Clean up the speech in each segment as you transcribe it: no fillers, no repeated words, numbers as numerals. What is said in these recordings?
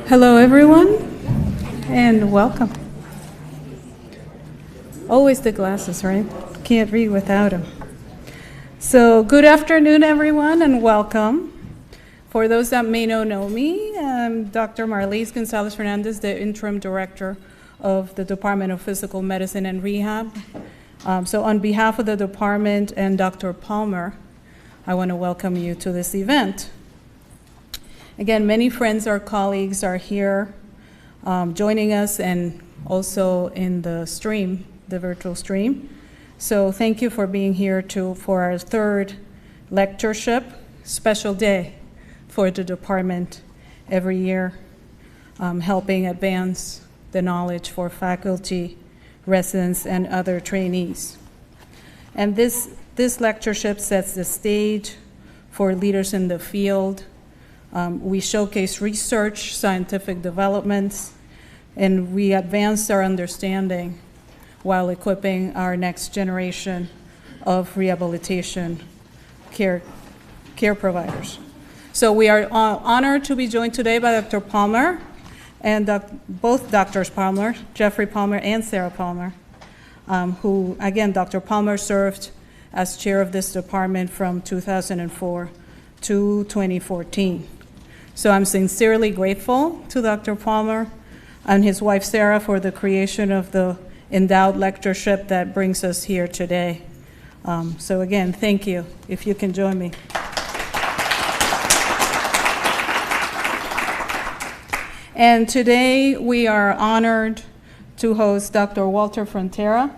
Hello, everyone, and welcome. Always the glasses, right? Can't read without them. So, good afternoon, everyone, and welcome. For those that may not know me, I'm Dr. Marlise Gonzalez-Fernandez, the Interim Director of the Department of Physical Medicine and Rehab. So on behalf of the department and Dr. Palmer, I want to welcome you to this event. Again, many friends or colleagues are here joining us and also in the stream, the virtual stream. So thank you for being here for our third lectureship, special day for the department every year, helping advance the knowledge for faculty, residents, and other trainees. And this lectureship sets the stage for leaders in the field. We showcase research, scientific developments, and we advance our understanding while equipping our next generation of rehabilitation care providers. So we are honored to be joined today by Dr. Palmer, and both Drs. Palmer, Jeffrey Palmer and Sarah Palmer, who, again, Dr. Palmer served as chair of this department from 2004 to 2014. So I'm sincerely grateful to Dr. Palmer and his wife Sarah for the creation of the endowed lectureship that brings us here today. So again, thank you, if you can join me. And today we are honored to host Dr. Walter Frontera.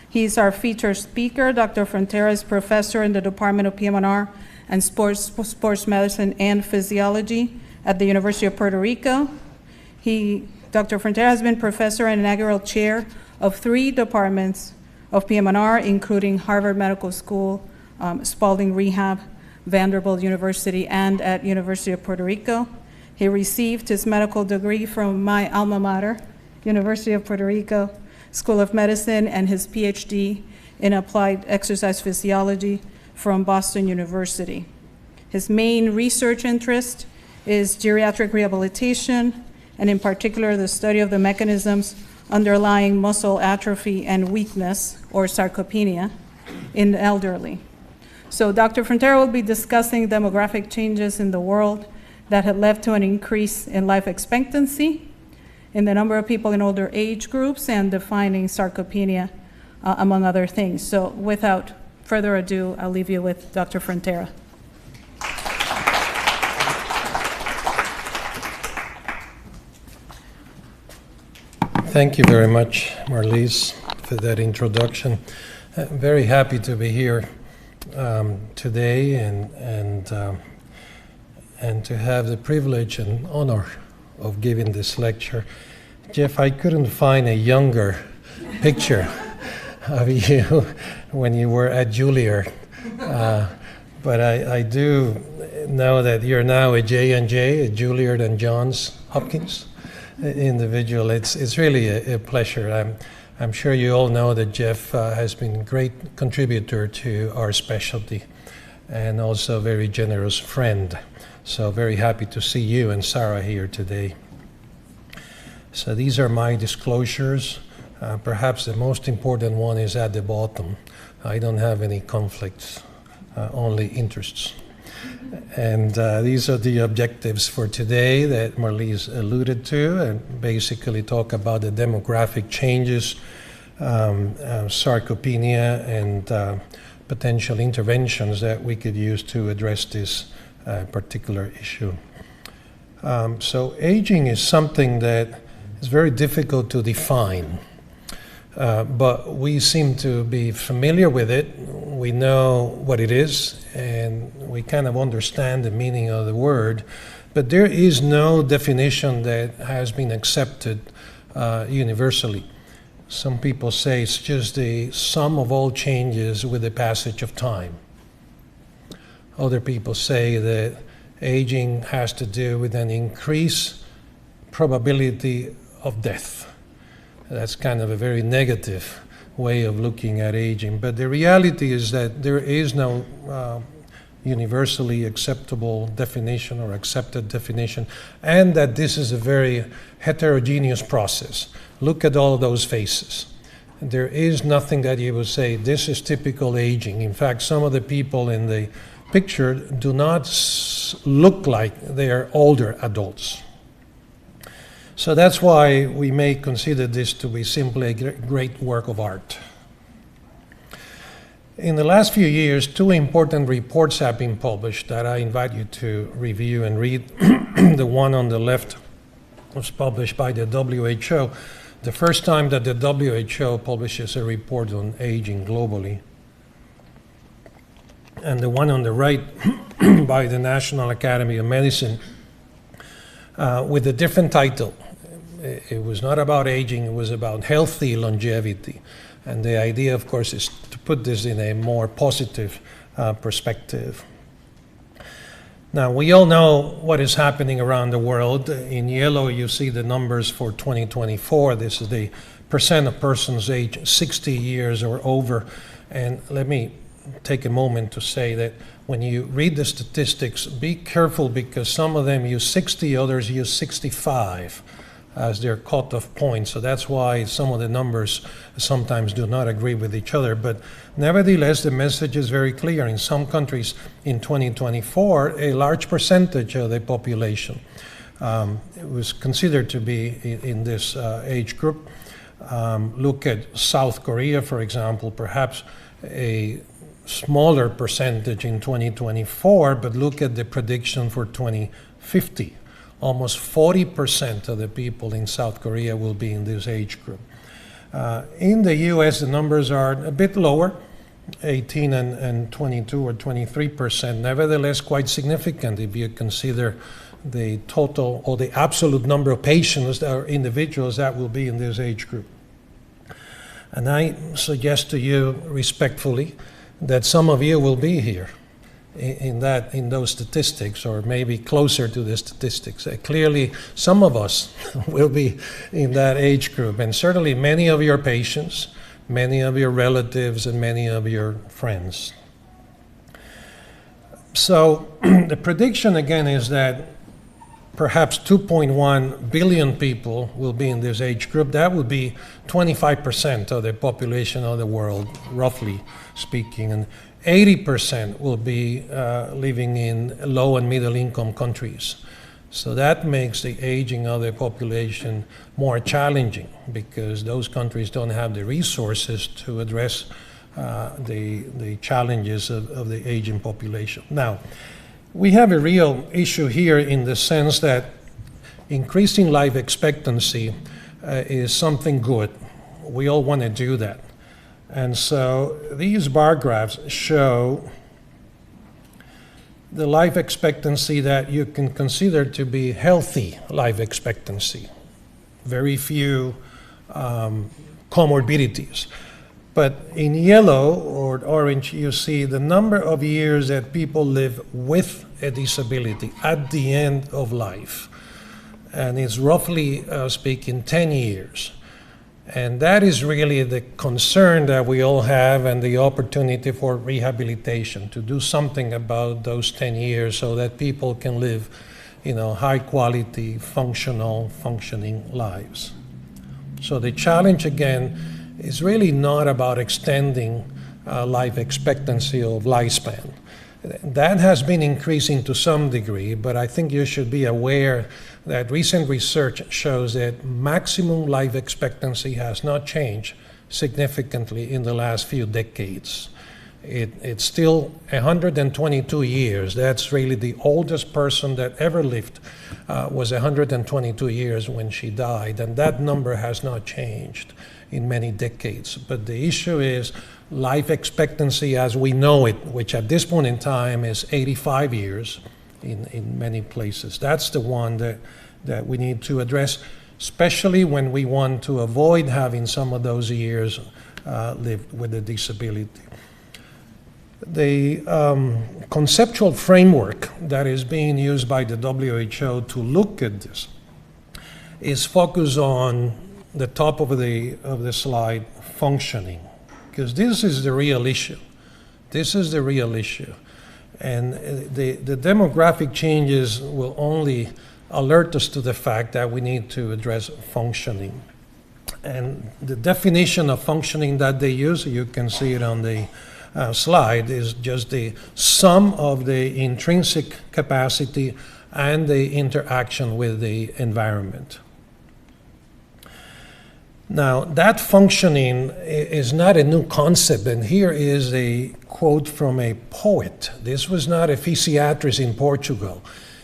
He's our featured speaker. Dr. Frontera is professor in the Department of PM&R and Sports Medicine and Physiology at the University of Puerto Rico. Dr. Frontera has been professor and inaugural chair of 3 departments of PM&R, including Harvard Medical School, Spalding Rehab, Vanderbilt University, and at University of Puerto Rico. He received his medical degree from my alma mater, University of Puerto Rico School of Medicine, and his Ph.D. in applied exercise physiology from Boston University. His main research interest is geriatric rehabilitation, and in particular, the study of the mechanisms underlying muscle atrophy and weakness, or sarcopenia, in the elderly. So Dr. Frontera will be discussing demographic changes in the world that had led to an increase in life expectancy in the number of people in older age groups and defining sarcopenia, among other things. So without further ado, I'll leave you with Dr. Frontera. Thank you very much, Marlise, for that introduction. I'm very happy to be here today and to have the privilege and honor of giving this lecture. Jeff, I couldn't find a younger picture of you when you were at Juilliard, but I do know that you're now a J&J, a Juilliard and Johns Hopkins individual. It's really a pleasure. I'm sure you all know that Jeff has been a great contributor to our specialty and also a very generous friend. So very happy to see you and Sarah here today. So these are my disclosures. Perhaps the most important one is at the bottom. I don't have any conflicts, only interests. And these are the objectives for today that Marlise alluded to, and basically talk about the demographic changes, sarcopenia, and potential interventions that we could use to address this particular issue. So aging is something that is very difficult to define. But we seem to be familiar with it. We know what it is, and we kind of understand the meaning of the word. But there is no definition that has been accepted universally. Some people say it's just the sum of all changes with the passage of time. Other people say that aging has to do with an increased probability of death. That's kind of a very negative way of looking at aging. But the reality is that there is no universally acceptable definition or accepted definition, and that this is a very heterogeneous process. Look at all those faces. There is nothing that you would say, this is typical aging. In fact, some of the people in the picture do not look like they are older adults. So that's why we may consider this to be simply a great work of art. In the last few years, two important reports have been published that I invite you to review and read. The one on the left was published by the WHO, the first time that the WHO publishes a report on aging globally. And the one on the right by the National Academy of Medicine with a different title. It was not about aging, it was about healthy longevity. And the idea, of course, is to put this in a more positive perspective. Now, we all know what is happening around the world. In yellow, you see the numbers for 2024. This is the percent of persons aged 60 years or over. And let me take a moment to say that when you read the statistics, be careful because some of them use 60, others use 65 as their cutoff point. So that's why some of the numbers sometimes do not agree with each other. But nevertheless, the message is very clear. In some countries in 2024, a large percentage of the population was considered to be in this age group. Look at South Korea, for example, perhaps a smaller percentage in 2024, but look at the prediction for 2050. Almost 40% of the people in South Korea will be in this age group. In the US, the numbers are a bit lower, 18 and 22 or 23%, nevertheless quite significant if you consider the total or the absolute number of patients or individuals that will be in this age group. And I suggest to you respectfully that some of you will be here in those statistics, or maybe closer to the statistics. Clearly, some of us will be in that age group, and certainly many of your patients, many of your relatives, and many of your friends. So the prediction again is that perhaps 2.1 billion people will be in this age group. That would be 25% of the population of the world, roughly speaking, and 80% will be living in low and middle income countries. So that makes the aging of the population more challenging because those countries don't have the resources to address the challenges of the aging population. Now, we have a real issue here in the sense that increasing life expectancy is something good. We all want to do that. And so these bar graphs show the life expectancy that you can consider to be healthy life expectancy. Very few comorbidities. But in yellow or orange, you see the number of years that people live with a disability at the end of life. And it's roughly speaking 10 years. And that is really the concern that we all have and the opportunity for rehabilitation, to do something about those 10 years so that people can live, high quality, functioning lives. So the challenge again is really not about extending life expectancy or lifespan. That has been increasing to some degree, but I think you should be aware that recent research shows that maximum life expectancy has not changed significantly in the last few decades. It's still 122 years. That's really the oldest person that ever lived was 122 years when she died, and that number has not changed in many decades. But the issue is life expectancy as we know it, which at this point in time is 85 years in many places. That's the one that we need to address, especially when we want to avoid having some of those years lived with a disability. The conceptual framework that is being used by the WHO to look at this is focused on the top of the slide, functioning, because this is the real issue. This is the real issue. And the demographic changes will only alert us to the fact that we need to address functioning. And the definition of functioning that they use, you can see it on the slide, is just the sum of the intrinsic capacity and the interaction with the environment. Now, that functioning is not a new concept, and here is a quote from a poet. This was not a physiatrist in Portugal.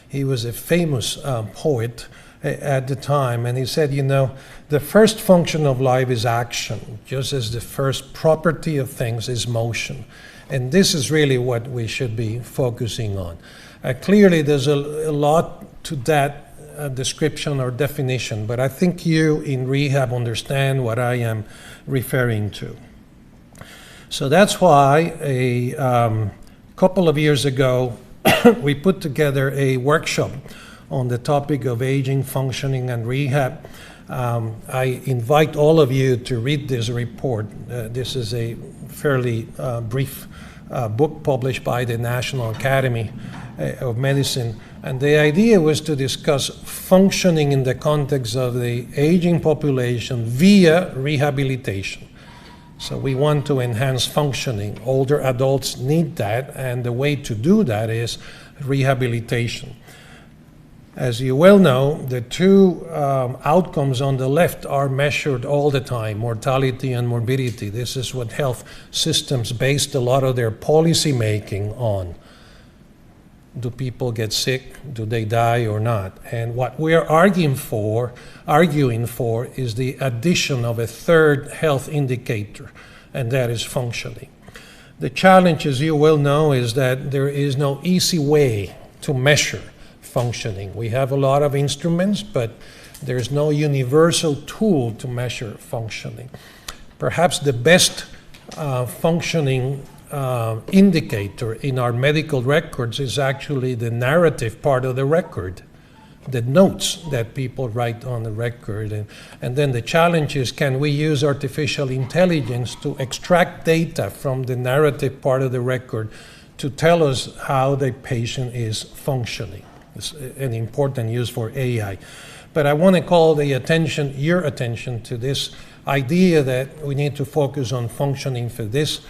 He was a famous poet at the time, and he said, you know, the first function of life is action, just as the first property of things is motion. And this is really what we should be focusing on. Clearly, there's a lot to that description or definition, but I think you in rehab understand what I am referring to. So that's why a couple of years ago, we put together a workshop on the topic of aging, functioning, and rehab. I invite all of you to read this report. This is a fairly brief book published by the National Academy of Medicine. And the idea was to discuss functioning in the context of the aging population via rehabilitation. So we want to enhance functioning. Older adults need that, and the way to do that is rehabilitation. As you well know, the two outcomes on the left are measured all the time, mortality and morbidity. This is what health systems based a lot of their policy making on. Do people get sick? Do they die or not? And what we are arguing for is the addition of a third health indicator, and that is functioning. The challenge, as you well know, is that there is no easy way to measure functioning. We have a lot of instruments, but there's no universal tool to measure functioning. Perhaps the best functioning indicator in our medical records is actually the narrative part of the record, the notes that people write on the record. And then the challenge is, can we use artificial intelligence to extract data from the narrative part of the record to tell us how the patient is functioning? It's an important use for AI. But I want to call your attention to this idea that we need to focus on functioning for this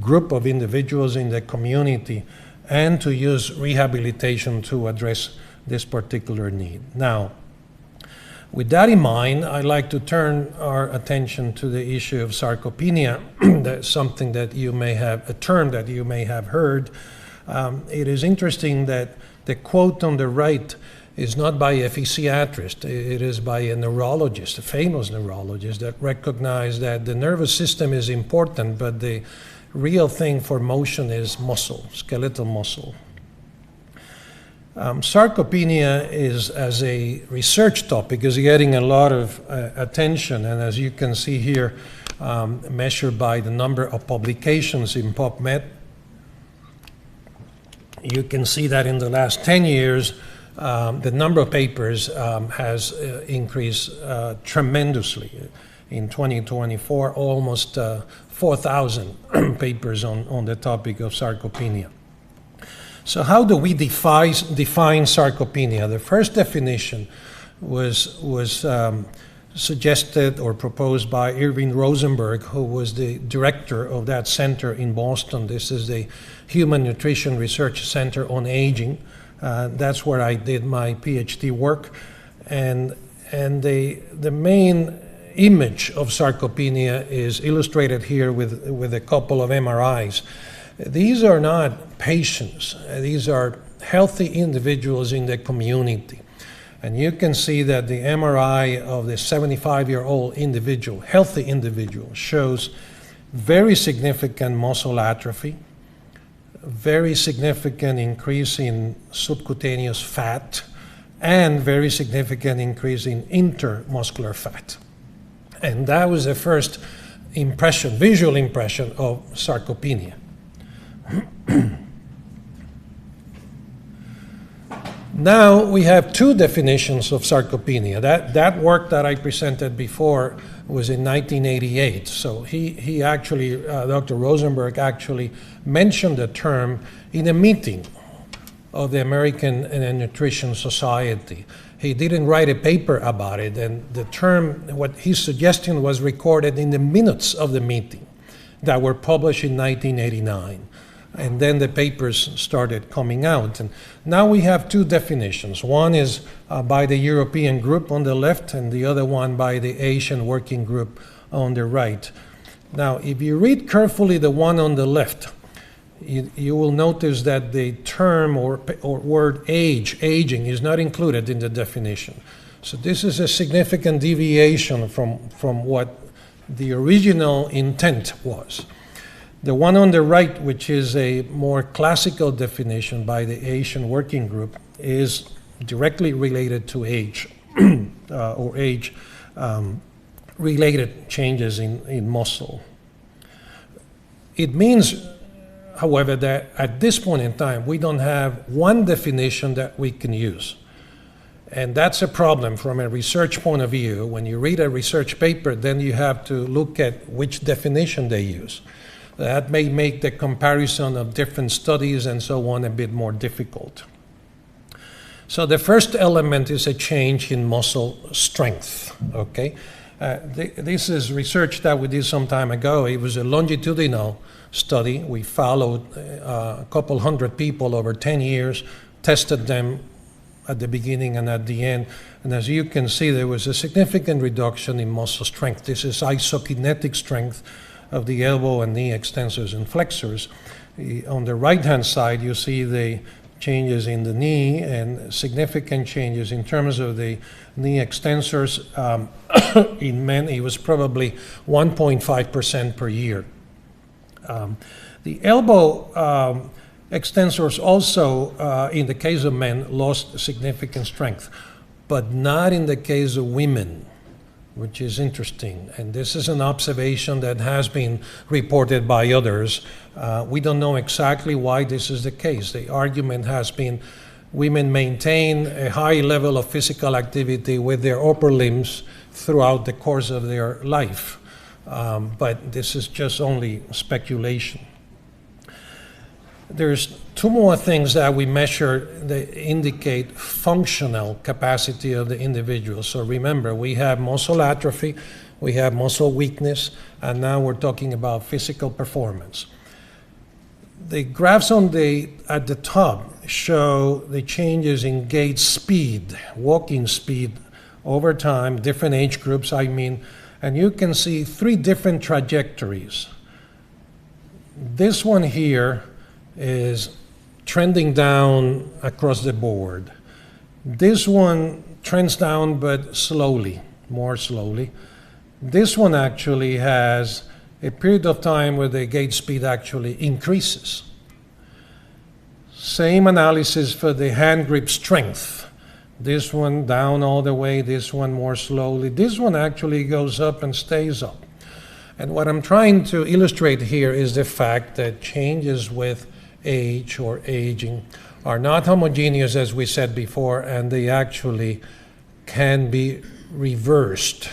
group of individuals in the community, and to use rehabilitation to address this particular need. Now, with that in mind, I'd like to turn our attention to the issue of sarcopenia. That's something that you may have, a term that you may have heard. It is interesting that the quote on the right is not by a physiatrist. It is by a neurologist, a famous neurologist, that recognized that the nervous system is important, but the real thing for motion is muscle, skeletal muscle. Sarcopenia is, as a research topic, is getting a lot of attention, and as you can see here, measured by the number of publications in PubMed, you can see that in the last 10 years, the number of papers has increased tremendously. In 2024, almost 4,000 papers on the topic of sarcopenia. So how do we define sarcopenia? The first definition was suggested or proposed by Irving Rosenberg, who was the director of that center in Boston. This is the Human Nutrition Research Center on Aging. That's where I did my Ph.D. work. And the main image of sarcopenia is illustrated here with a couple of MRIs. These are not patients. These are healthy individuals in the community. And you can see that the MRI of the 75-year-old individual, healthy individual, shows very significant muscle atrophy, very significant increase in subcutaneous fat, and very significant increase in intermuscular fat. And that was the first impression, visual impression of sarcopenia. Now we have two definitions of sarcopenia. That work that I presented before was in 1988. So he actually, Dr. Rosenberg actually mentioned the term in a meeting of the American Nutrition Society. He didn't write a paper about it, and the term, what his suggestion was recorded in the minutes of the meeting that were published in 1989. And then the papers started coming out. And now we have two definitions. One is by the European group on the left, and the other one by the Asian working group on the right. Now, if you read carefully the one on the left, you will notice that the term or word aging is not included in the definition. So this is a significant deviation from what the original intent was. The one on the right, which is a more classical definition by the Asian working group, is directly related to age or age-related changes in muscle. It means, however, that at this point in time, we don't have one definition that we can use. And that's a problem from a research point of view. When you read a research paper, then you have to look at which definition they use. That may make the comparison of different studies and so on a bit more difficult. So the first element is a change in muscle strength, okay? This is research that we did some time ago. It was a longitudinal study. We followed a couple hundred people over 10 years, tested them at the beginning and at the end. And as you can see, there was a significant reduction in muscle strength. This is isokinetic strength of the elbow and knee extensors and flexors. On the right-hand side, you see the changes in the knee and significant changes in terms of the knee extensors. In men, it was probably 1.5% per year. The elbow extensors also, in the case of men, lost significant strength, but not in the case of women, which is interesting. And this is an observation that has been reported by others. We don't know exactly why this is the case. The argument has been women maintain a high level of physical activity with their upper limbs throughout the course of their life. But this is just only speculation. There's two more things that we measure that indicate functional capacity of the individual. So remember, we have muscle atrophy, we have muscle weakness, and now we're talking about physical performance. The graphs at the top show the changes in gait speed, walking speed over time, different age groups, and you can see three different trajectories. This one here is trending down across the board. This one trends down but slowly, more slowly. This one actually has a period of time where the gait speed actually increases. Same analysis for the hand grip strength. This one down all the way, this one more slowly. This one actually goes up and stays up. And what I'm trying to illustrate here is the fact that changes with age or aging are not homogeneous, as we said before, and they actually can be reversed.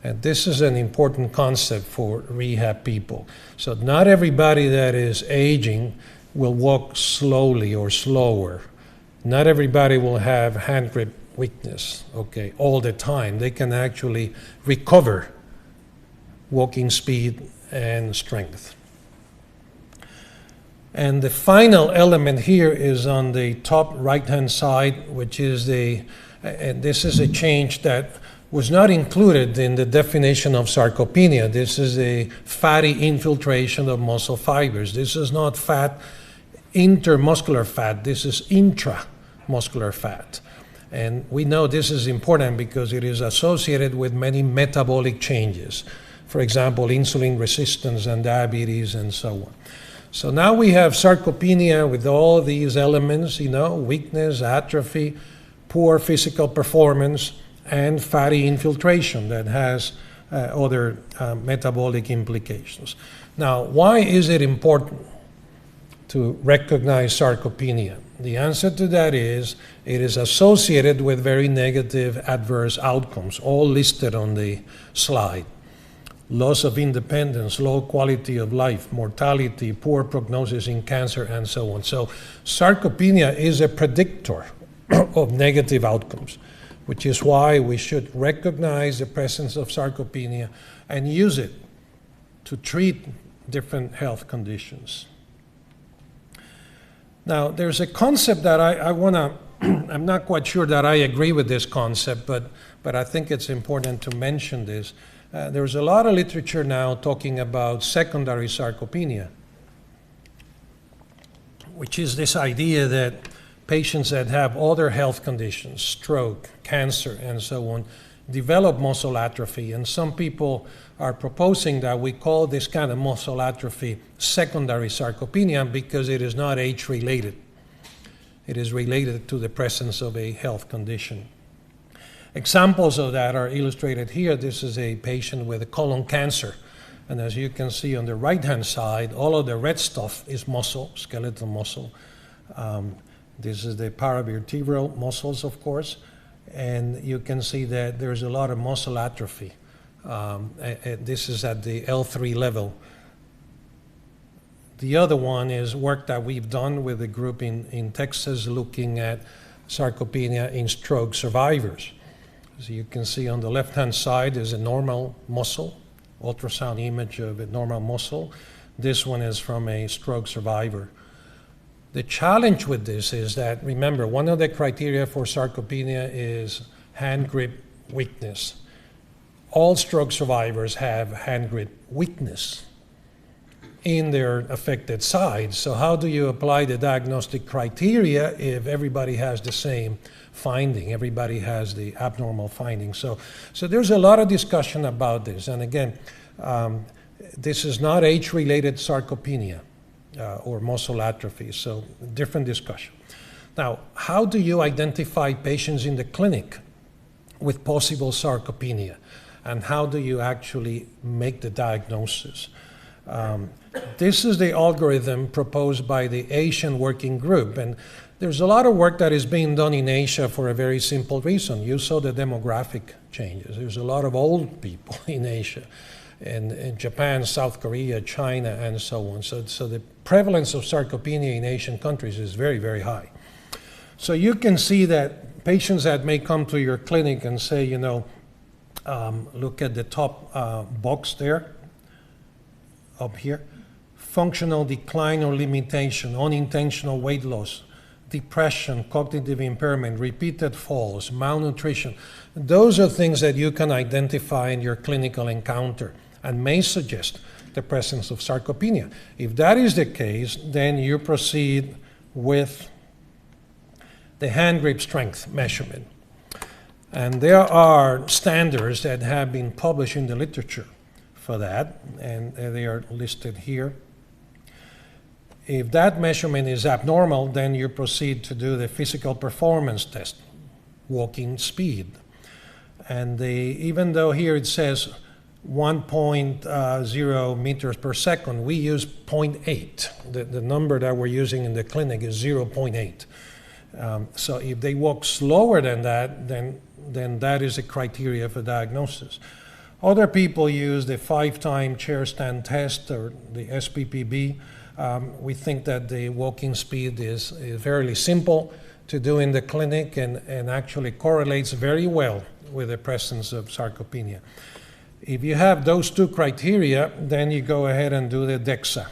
And this is an important concept for rehab people. So not everybody that is aging will walk slowly or slower. Not everybody will have hand grip weakness, okay, all the time. They can actually recover walking speed and strength. And the final element here is on the top right-hand side, which is and this is a change that was not included in the definition of sarcopenia. This is a fatty infiltration of muscle fibers. This is not fat, intermuscular fat. This is intramuscular fat. And we know this is important because it is associated with many metabolic changes. For example, insulin resistance and diabetes and so on. So now we have sarcopenia with all these elements, weakness, atrophy, poor physical performance, and fatty infiltration that has other metabolic implications. Now, why is it important to recognize sarcopenia? The answer to that is it is associated with very negative adverse outcomes, all listed on the slide. Loss of independence, low quality of life, mortality, poor prognosis in cancer, and so on. So sarcopenia is a predictor of negative outcomes, which is why we should recognize the presence of sarcopenia and use it to treat different health conditions. Now, there's a concept that I want to, I'm not quite sure that I agree with this concept, but I think it's important to mention this. There's a lot of literature now talking about secondary sarcopenia, which is this idea that patients that have other health conditions, stroke, cancer, and so on, develop muscle atrophy. And some people are proposing that we call this kind of muscle atrophy secondary sarcopenia because it is not age-related. It is related to the presence of a health condition. Examples of that are illustrated here. This is a patient with colon cancer. And as you can see on the right-hand side, all of the red stuff is muscle, skeletal muscle. This is the paravertebral muscles, of course. And you can see that there's a lot of muscle atrophy. This is at the L3 level. The other one is work that we've done with a group in Texas looking at sarcopenia in stroke survivors. So you can see on the left-hand side is a normal muscle, ultrasound image of a normal muscle. This one is from a stroke survivor. The challenge with this is that, remember, one of the criteria for sarcopenia is hand grip weakness. All stroke survivors have hand grip weakness in their affected side. So how do you apply the diagnostic criteria if everybody has the same finding, everybody has the abnormal finding? So there's a lot of discussion about this. And again, this is not age-related sarcopenia or muscle atrophy, so different discussion. Now, how do you identify patients in the clinic with possible sarcopenia? And how do you actually make the diagnosis? This is the algorithm proposed by the Asian Working Group. And there's a lot of work that is being done in Asia for a very simple reason. You saw the demographic changes. There's a lot of old people in Asia, and in Japan, South Korea, China, and so on. So the prevalence of sarcopenia in Asian countries is very, very high. So you can see that patients that may come to your clinic and say, you know, look at the top box there, up here, functional decline or limitation, unintentional weight loss, depression, cognitive impairment, repeated falls, malnutrition. Those are things that you can identify in your clinical encounter and may suggest the presence of sarcopenia. If that is the case, then you proceed with the hand grip strength measurement. And there are standards that have been published in the literature for that, and they are listed here. If that measurement is abnormal, then you proceed to do the physical performance test, walking speed. And even though here it says 1.0 meters per second, we use 0.8. The number that we're using in the clinic is 0.8. So if they walk slower than that, then that is a criteria for diagnosis. Other people use the 5-time chair stand test or the SPPB. We think that the walking speed is fairly simple to do in the clinic and actually correlates very well with the presence of sarcopenia. If you have those two criteria, then you go ahead and do the DEXA.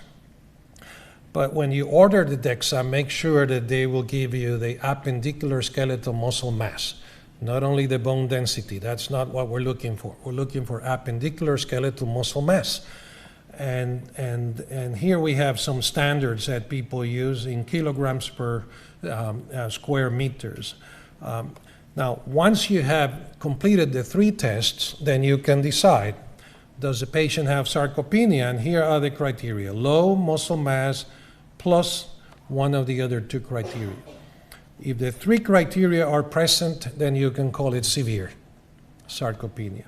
But when you order the DEXA, make sure that they will give you the appendicular skeletal muscle mass, not only the bone density. That's not what we're looking for. We're looking for appendicular skeletal muscle mass. And here we have some standards that people use in kilograms per square meters. Now, once you have completed the 3 tests, then you can decide, does the patient have sarcopenia? And here are the criteria: low muscle mass plus one of the other 2 criteria. If the 3 criteria are present, then you can call it severe sarcopenia.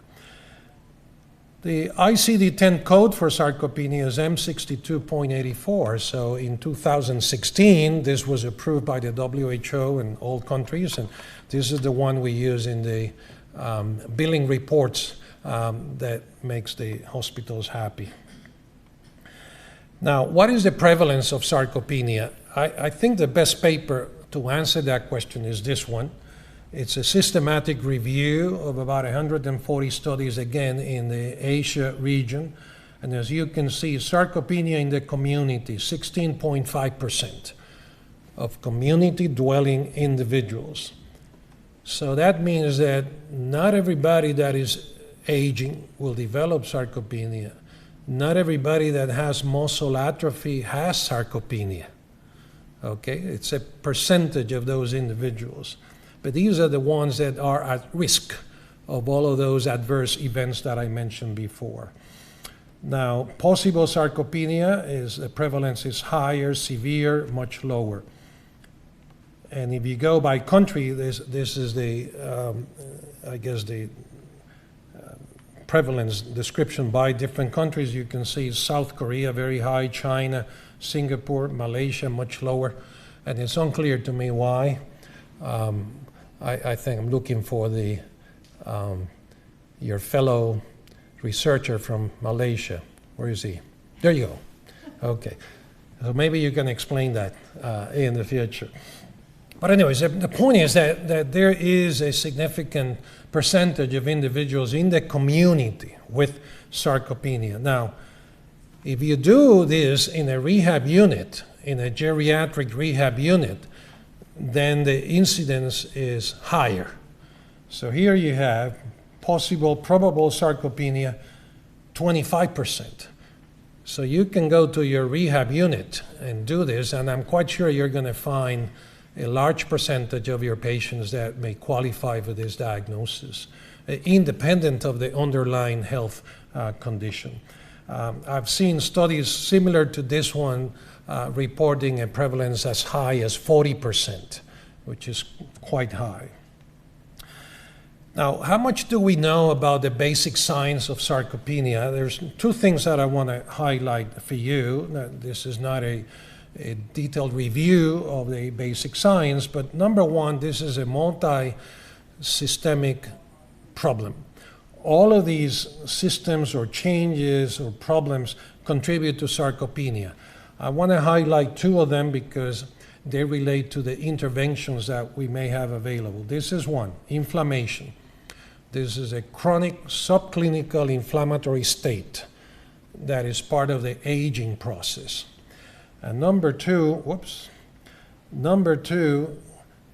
The ICD-10 code for sarcopenia is M62.84. So in 2016, this was approved by the WHO in all countries, and this is the one we use in the billing reports that makes the hospitals happy. Now, what is the prevalence of sarcopenia? I think the best paper to answer that question is this one. It's a systematic review of about 140 studies, again, in the Asia region. And as you can see, sarcopenia in the community, 16.5% of community-dwelling individuals. So that means that not everybody that is aging will develop sarcopenia. Not everybody that has muscle atrophy has sarcopenia. Okay, it's a percentage of those individuals. But these are the ones that are at risk of all of those adverse events that I mentioned before. Now, possible sarcopenia is the prevalence is higher, severe, much lower. And if you go by country, this is the, I guess, the prevalence description by different countries. You can see South Korea, very high, China, Singapore, Malaysia, much lower. And it's unclear to me why. I think I'm looking for the your fellow researcher from Malaysia. Where is he? There you go. Okay. So maybe you can explain that in the future. But anyways, the point is that there is a significant percentage of individuals in the community with sarcopenia. Now, if you do this in a rehab unit, in a geriatric rehab unit, then the incidence is higher. So here you have possible, probable sarcopenia, 25%. So you can go to your rehab unit and do this, and I'm quite sure you're going to find a large percentage of your patients that may qualify for this diagnosis, independent of the underlying health condition. I've seen studies similar to this one reporting a prevalence as high as 40%, which is quite high. Now, how much do we know about the basic signs of sarcopenia? There's two things that I want to highlight for you. This is not a detailed review of the basic signs, but number one, this is a multi-systemic problem. All of these systems or changes or problems contribute to sarcopenia. I want to highlight two of them because they relate to the interventions that we may have available. This is one, inflammation. This is a chronic subclinical inflammatory state that is part of the aging process. And number two,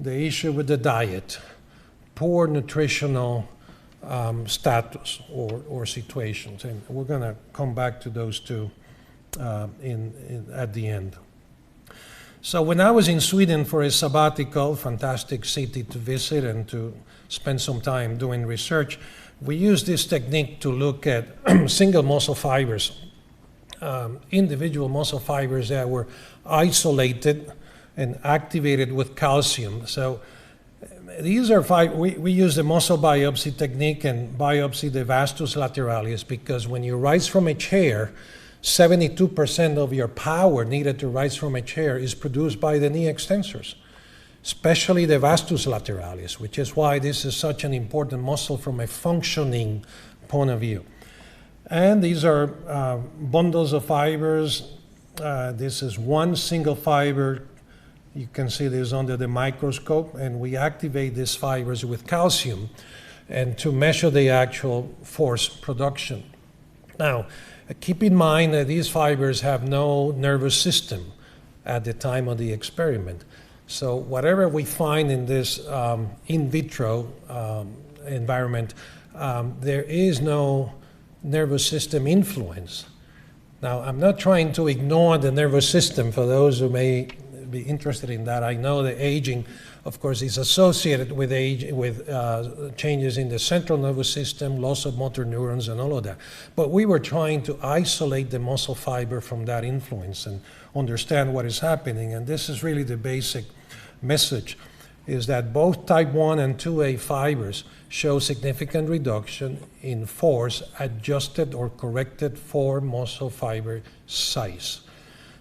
the issue with the diet, poor nutritional status or situations. And we're going to come back to those two at the end. So when I was in Sweden for a sabbatical, fantastic city to visit and to spend some time doing research, we used this technique to look at single muscle fibers, individual muscle fibers that were isolated and activated with calcium. So these are we use the muscle biopsy technique and biopsy the vastus lateralis because when you rise from a chair, 72% of your power needed to rise from a chair is produced by the knee extensors, especially the vastus lateralis, which is why this is such an important muscle from a functioning point of view. And these are bundles of fibers. This is one single fiber. You can see this under the microscope, and we activate these fibers with calcium and to measure the actual force production. Now, keep in mind that these fibers have no nervous system at the time of the experiment. So whatever we find in this in vitro environment, there is no nervous system influence. Now, I'm not trying to ignore the nervous system for those who may be interested in that. I know the aging, of course, is associated with changes in the central nervous system, loss of motor neurons, and all of that. But we were trying to isolate the muscle fiber from that influence and understand what is happening. And this is really the basic message. is that both type 1 and 2A fibers show significant reduction in force adjusted or corrected for muscle fiber size.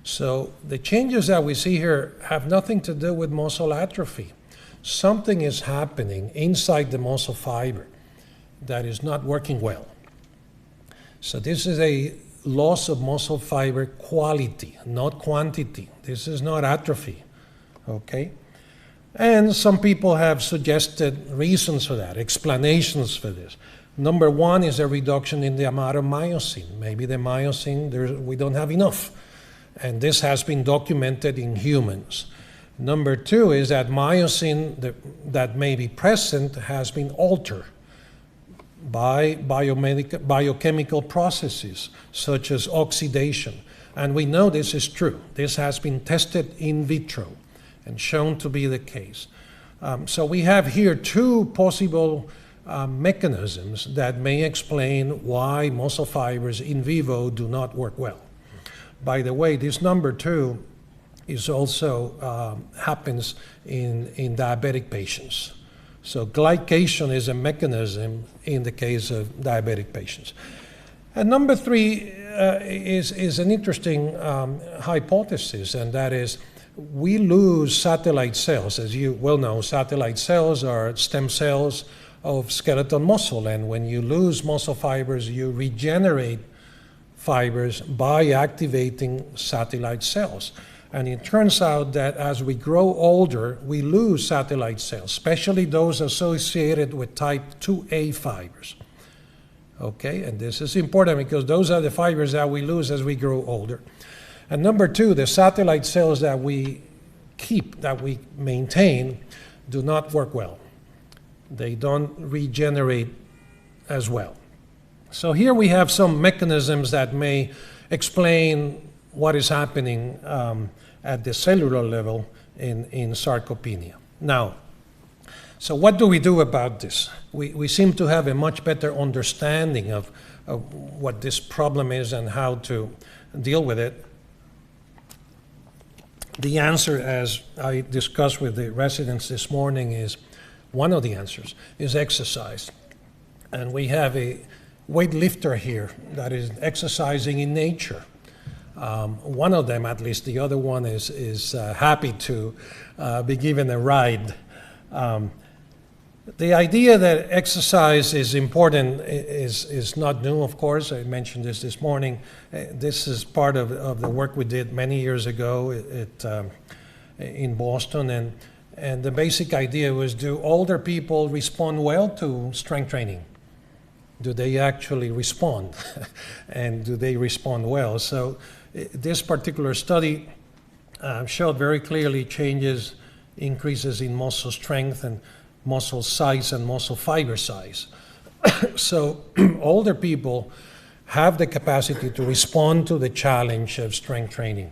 So the changes that we see here have nothing to do with muscle atrophy. Something is happening inside the muscle fiber that is not working well. So this is a loss of muscle fiber quality, not quantity. This is not atrophy, okay? And some people have suggested reasons for that, explanations for this. Number one is a reduction in the amount of myosin. Maybe the myosin, we don't have enough. And this has been documented in humans. Number two is that myosin that may be present has been altered by biochemical processes such as oxidation. And we know this is true. This has been tested in vitro and shown to be the case. So we have here two possible mechanisms that may explain why muscle fibers in vivo do not work well. By the way, this number two is also happens in diabetic patients. So glycation is a mechanism in the case of diabetic patients. And number three is an interesting hypothesis, and that is we lose satellite cells. As you well know, satellite cells are stem cells of skeletal muscle, and when you lose muscle fibers, you regenerate fibers by activating satellite cells. And it turns out that as we grow older, we lose satellite cells, especially those associated with type 2A fibers. Okay, and this is important because those are the fibers that we lose as we grow older. And number two, the satellite cells that we keep, that we maintain, do not work well. They don't regenerate as well. So here we have some mechanisms that may explain what is happening at the cellular level in sarcopenia. Now, so what do we do about this? We seem to have a much better understanding of what this problem is and how to deal with it. The answer, as I discussed with the residents this morning, is one of the answers is exercise. And we have a weightlifter here that is exercising in nature. One of them, at least, the other one is happy to be given a ride. The idea that exercise is important is not new, of course. I mentioned this morning. This is part of the work we did many years ago in Boston. And the basic idea was, do older people respond well to strength training? Do they actually respond? And do they respond well? So this particular study showed very clearly increases in muscle strength and muscle size and muscle fiber size. So older people have the capacity to respond to the challenge of strength training.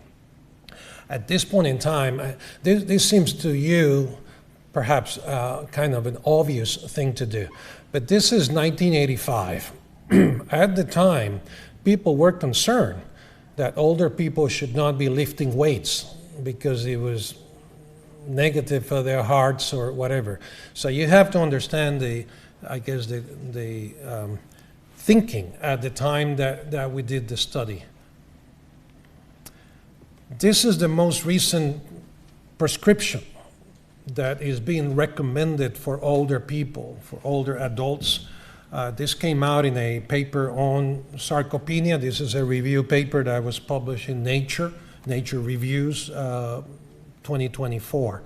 At this point in time, this seems to you perhaps kind of an obvious thing to do. But this is 1985. At the time, people were concerned that older people should not be lifting weights because it was negative for their hearts or whatever. So you have to understand the thinking at the time that we did the study. This is the most recent prescription that is being recommended for older people, for older adults. This came out in a paper on sarcopenia. This is a review paper that was published in Nature Reviews 2024.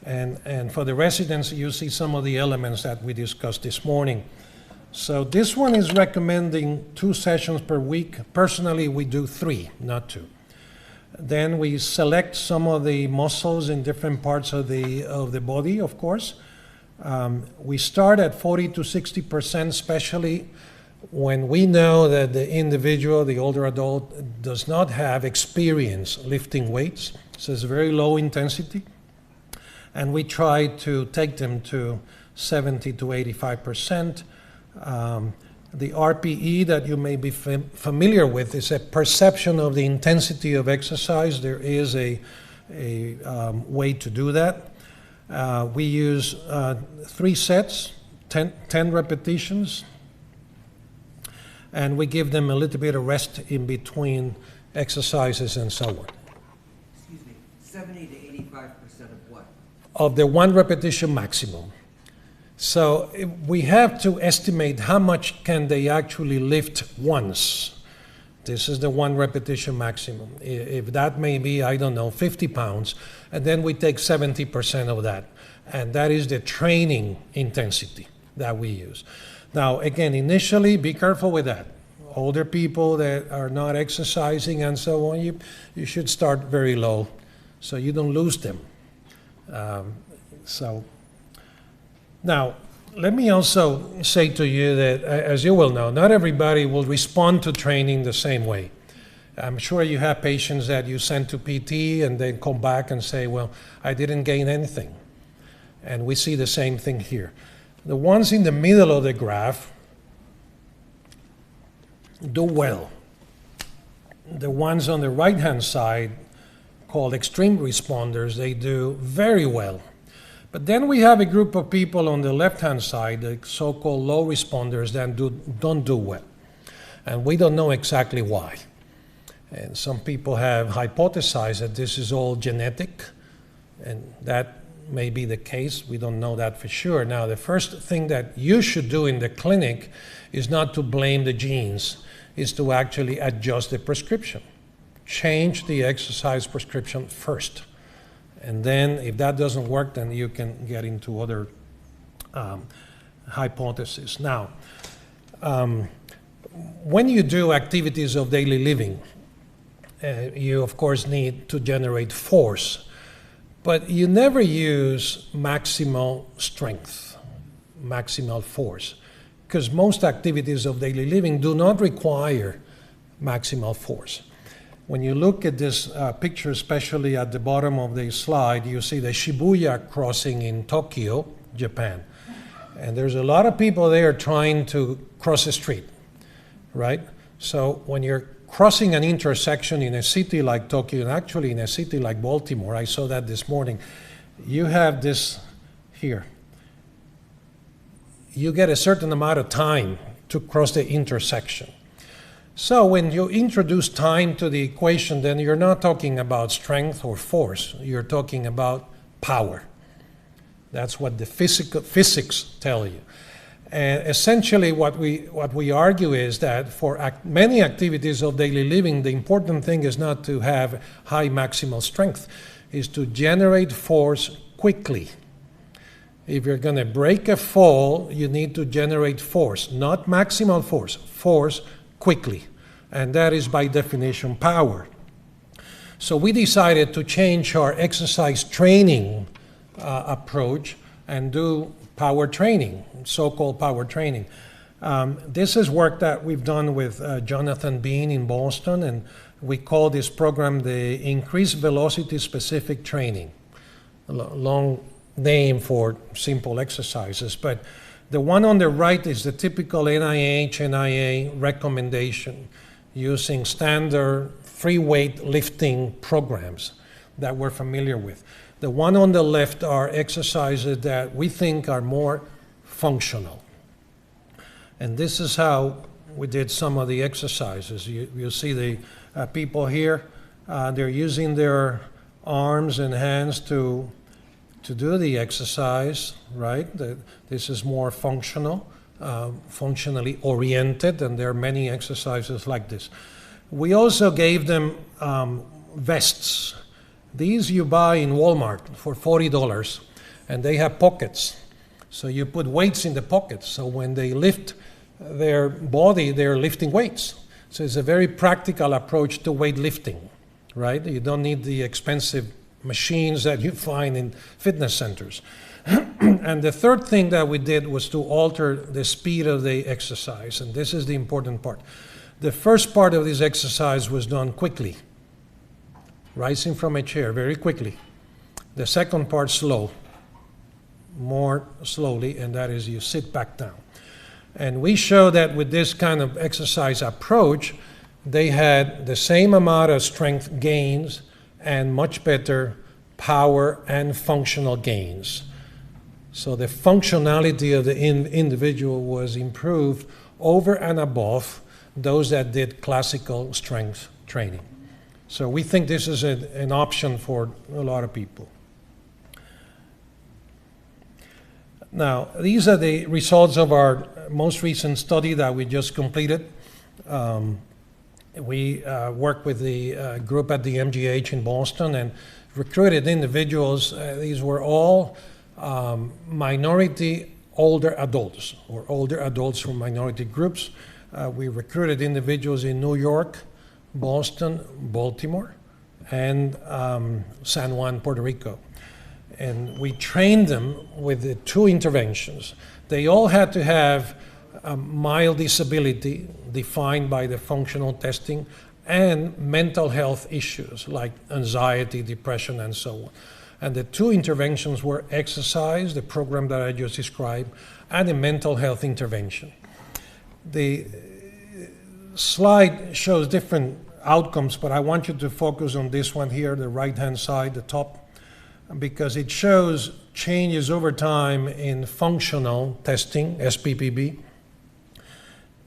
And for the residents, you see some of the elements that we discussed this morning. So this one is recommending 2 sessions per week. Personally, we do 3, not 2. Then we select some of the muscles in different parts of the body, of course. We start at 40 to 60%, especially when we know that the individual, the older adult, does not have experience lifting weights. So it's very low intensity. And we try to take them to 70 to 85%. The RPE that you may be familiar with is a perception of the intensity of exercise. There is a way to do that. We use 3 sets, 10 repetitions, and we give them a little bit of rest in between exercises and so on. Excuse me, 70 to 85% of what? Of the 1 repetition maximum. So we have to estimate how much can they actually lift once. This is the 1 repetition maximum. If that may be, I don't know, 50 pounds, and then we take 70% of that. And that is the training intensity that we use. Now, again, initially, be careful with that. Older people that are not exercising and so on, you should start very low so you don't lose them. Now, let me also say to you that, as you will know, not everybody will respond to training the same way. I'm sure you have patients that you send to PT and they come back and say, well, I didn't gain anything. And we see the same thing here. The ones in the middle of the graph do well. The ones on the right-hand side, called extreme responders, they do very well. But then we have a group of people on the left-hand side, the so-called low responders, that don't do well. And we don't know exactly why. And some people have hypothesized that this is all genetic, and that may be the case. We don't know that for sure. Now, the first thing that you should do in the clinic is not to blame the genes, is to actually adjust the prescription. Change the exercise prescription first. And then if that doesn't work, then you can get into other hypotheses. Now, when you do activities of daily living, you of course need to generate force, but you never use maximal strength, maximal force, because most activities of daily living do not require maximal force. When you look at this picture, especially at the bottom of the slide, you see the Shibuya crossing in Tokyo, Japan. And there's a lot of people there trying to cross the street, right? So when you're crossing an intersection in a city like Tokyo, and actually in a city like Baltimore, I saw that this morning, you have this here. You get a certain amount of time to cross the intersection. So when you introduce time to the equation, then you're not talking about strength or force. You're talking about power. That's what the physics tell you. And essentially what we argue is that for many activities of daily living, the important thing is not to have high maximal strength, is to generate force quickly. If you're going to break a fall, you need to generate force, not maximal force, force quickly. And that is by definition power. So we decided to change our exercise training approach and do power training, so-called power training. This is work that we've done with Jonathan Bean in Boston, and we call this program the Increased Velocity Specific Training. A long name for simple exercises, but the one on the right is the typical NIH, NIA recommendation using standard free weight lifting programs that we're familiar with. The one on the left are exercises that we think are more functional. And this is how we did some of the exercises. You see the people here, they're using their arms and hands to do the exercise, right? This is more functional, functionally oriented, and there are many exercises like this. We also gave them vests. These you buy in Walmart for $40, and they have pockets. So you put weights in the pockets, so when they lift their body, they're lifting weights. So it's a very practical approach to weightlifting, right? You don't need the expensive machines that you find in fitness centers. And the third thing that we did was to alter the speed of the exercise, and this is the important part. The first part of this exercise was done quickly, rising from a chair very quickly. The second part slow, more slowly, and that is you sit back down. And we show that with this kind of exercise approach, they had the same amount of strength gains and much better power, and functional gains. So the functionality of the individual was improved over and above those that did classical strength training. So we think this is an option for a lot of people. Now, these are the results of our most recent study that we just completed. We worked with the group at the MGH in Boston and recruited individuals. These were all minority older adults, or older adults from minority groups. We recruited individuals in New York, Boston, Baltimore, and San Juan, Puerto Rico. And we trained them with the two interventions. They all had to have a mild disability defined by the functional testing and mental health issues like anxiety, depression, and so on. And the two interventions were exercise, the program that I just described, and a mental health intervention. The slide shows different outcomes, but I want you to focus on this one here, the right-hand side, the top, because it shows changes over time in functional testing, SPPB,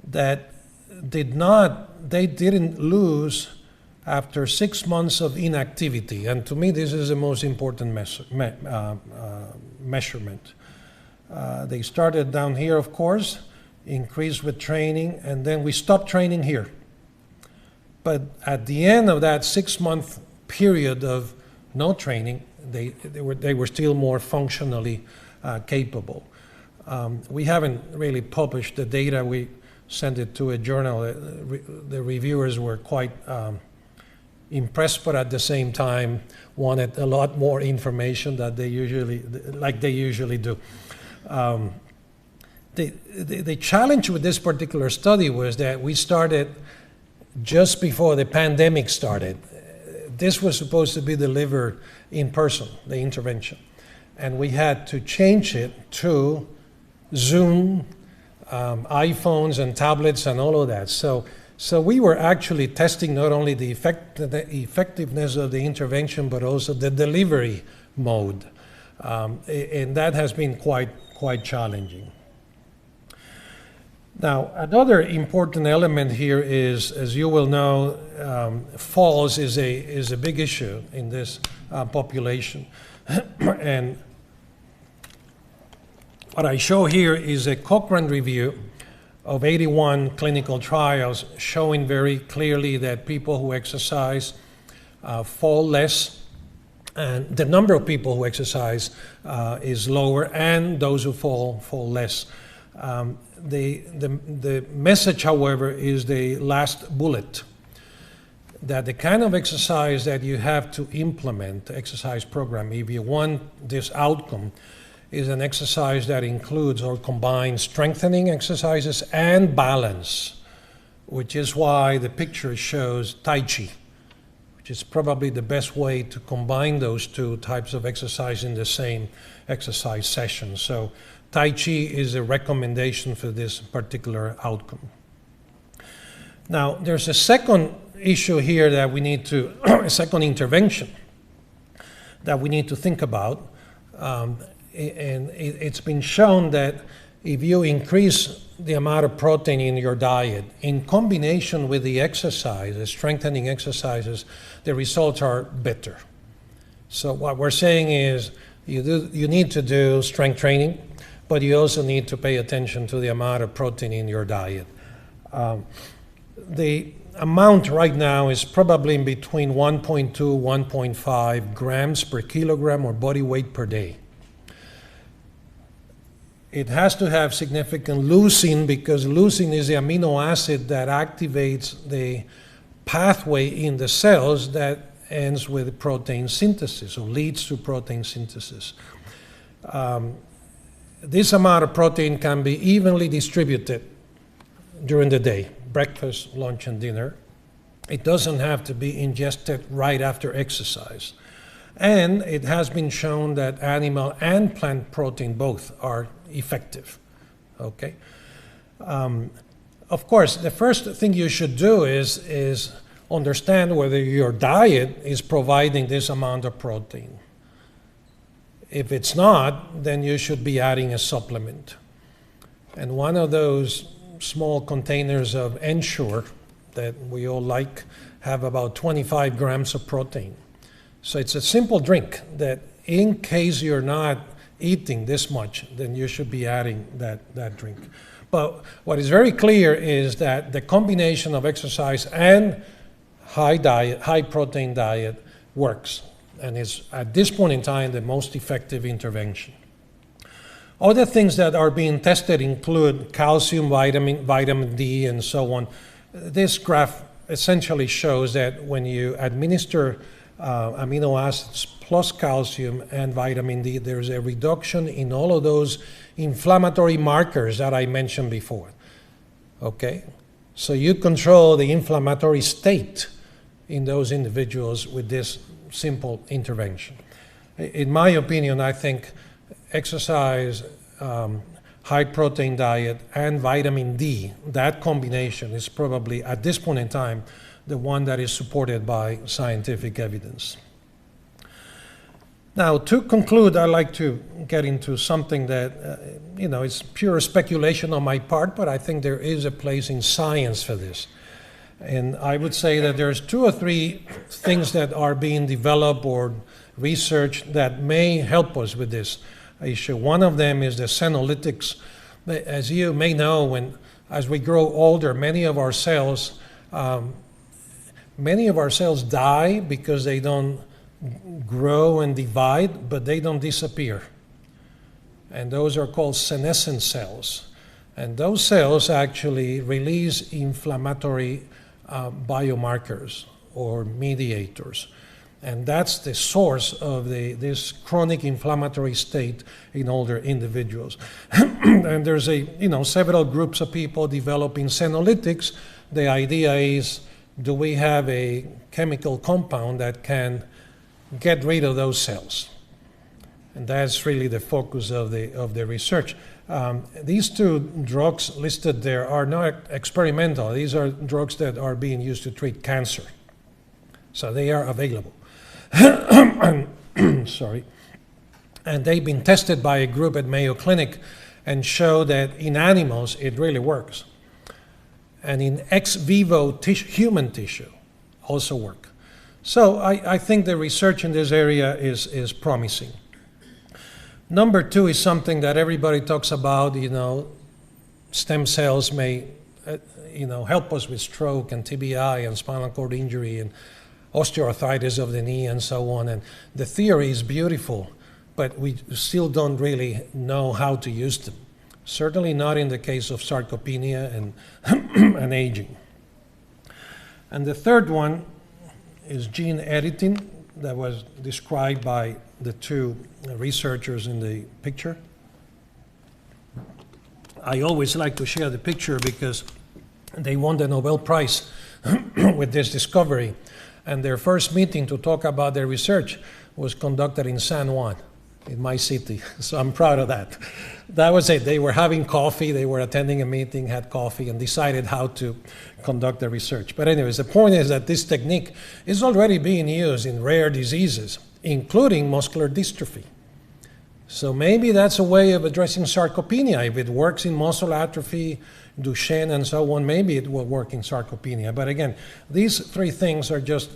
that they didn't lose after 6 months of inactivity. And to me, this is the most important measurement. They started down here, of course, increased with training, and then we stopped training here. But at the end of that 6-month period of no training, they were still more functionally capable. We haven't really published the data. We sent it to a journal. The reviewers were quite impressed, but at the same time wanted a lot more information that they usually do. The challenge with this particular study was that we started just before the pandemic started. This was supposed to be delivered in person, the intervention. And we had to change it to Zoom, iPhones and tablets and all of that. So we were actually testing not only the effectiveness of the intervention, but also the delivery mode. And that has been quite challenging. Now, another important element here is, as you will know, falls is a big issue in this population. And what I show here is a Cochrane review of 81 clinical trials showing very clearly that people who exercise fall less, and the number of people who exercise is lower, and those who fall less. The message, however, is the last bullet, that the kind of exercise that you have to implement, the exercise program, if you want this outcome, is an exercise that includes or combines strengthening exercises and balance, which is why the picture shows Tai Chi, which is probably the best way to combine those two types of exercise in the same exercise session. So Tai Chi is a recommendation for this particular outcome. Now, there's a second issue here that we need to, a second intervention that we need to think about. And it's been shown that if you increase the amount of protein in your diet in combination with the exercise, the strengthening exercises, the results are better. So what we're saying is you need to do strength training, but you also need to pay attention to the amount of protein in your diet. The amount right now is probably in between 1.2, 1.5 grams per kilogram or body weight per day. It has to have significant leucine, because leucine is the amino acid that activates the pathway in the cells that ends with protein synthesis or leads to protein synthesis. This amount of protein can be evenly distributed during the day, breakfast, lunch, and dinner. It doesn't have to be ingested right after exercise. And it has been shown that animal and plant protein both are effective. Okay. Of course, the first thing you should do is understand whether your diet is providing this amount of protein. If it's not, then you should be adding a supplement. And one of those small containers of Ensure that we all like have about 25 grams of protein. So it's a simple drink that in case you're not eating this much, then you should be adding that drink. But what is very clear is that the combination of exercise and high protein diet works, and is at this point in time the most effective intervention. Other things that are being tested include calcium, vitamin D, and so on. This graph essentially shows that when you administer amino acids plus calcium and vitamin D, there's a reduction in all of those inflammatory markers that I mentioned before. Okay? So you control the inflammatory state in those individuals with this simple intervention. In my opinion, I think exercise, high protein diet, and vitamin D, that combination is probably, at this point in time, the one that is supported by scientific evidence. Now, to conclude, I'd like to get into something that, it's pure speculation on my part, but I think there is a place in science for this. And I would say that there's 2 or 3 things that are being developed or researched that may help us with this issue. One of them is the senolytics. As you may know, as we grow older, many of our cells die because they don't grow and divide, but they don't disappear. And those are called senescent cells. And those cells actually release inflammatory biomarkers or mediators. And that's the source of this chronic inflammatory state in older individuals. And there's several groups of people developing senolytics. The idea is, do we have a chemical compound that can get rid of those cells? And that's really the focus of the research. These 2 drugs listed there are not experimental. These are drugs that are being used to treat cancer. So they are available. Sorry. And they've been tested by a group at Mayo Clinic and show that in animals it really works. And in ex vivo human tissue also work. So I think the research in this area is promising. Number 2 is something that everybody talks about, stem cells may, help us with stroke and TBI and spinal cord injury and osteoarthritis of the knee and so on. And the theory is beautiful, but we still don't really know how to use them. Certainly not in the case of sarcopenia and aging. And the third one is gene editing that was described by the 2 researchers in the picture. I always like to share the picture because they won the Nobel Prize with this discovery. And their first meeting to talk about their research was conducted in San Juan, in my city. So I'm proud of that. That was it. They were having coffee, they were attending a meeting, had coffee, and decided how to conduct the research. But anyways, the point is that this technique is already being used in rare diseases, including muscular dystrophy. So maybe that's a way of addressing sarcopenia. If it works in muscle atrophy, Duchenne, and so on, maybe it will work in sarcopenia. But again, these 3 things are just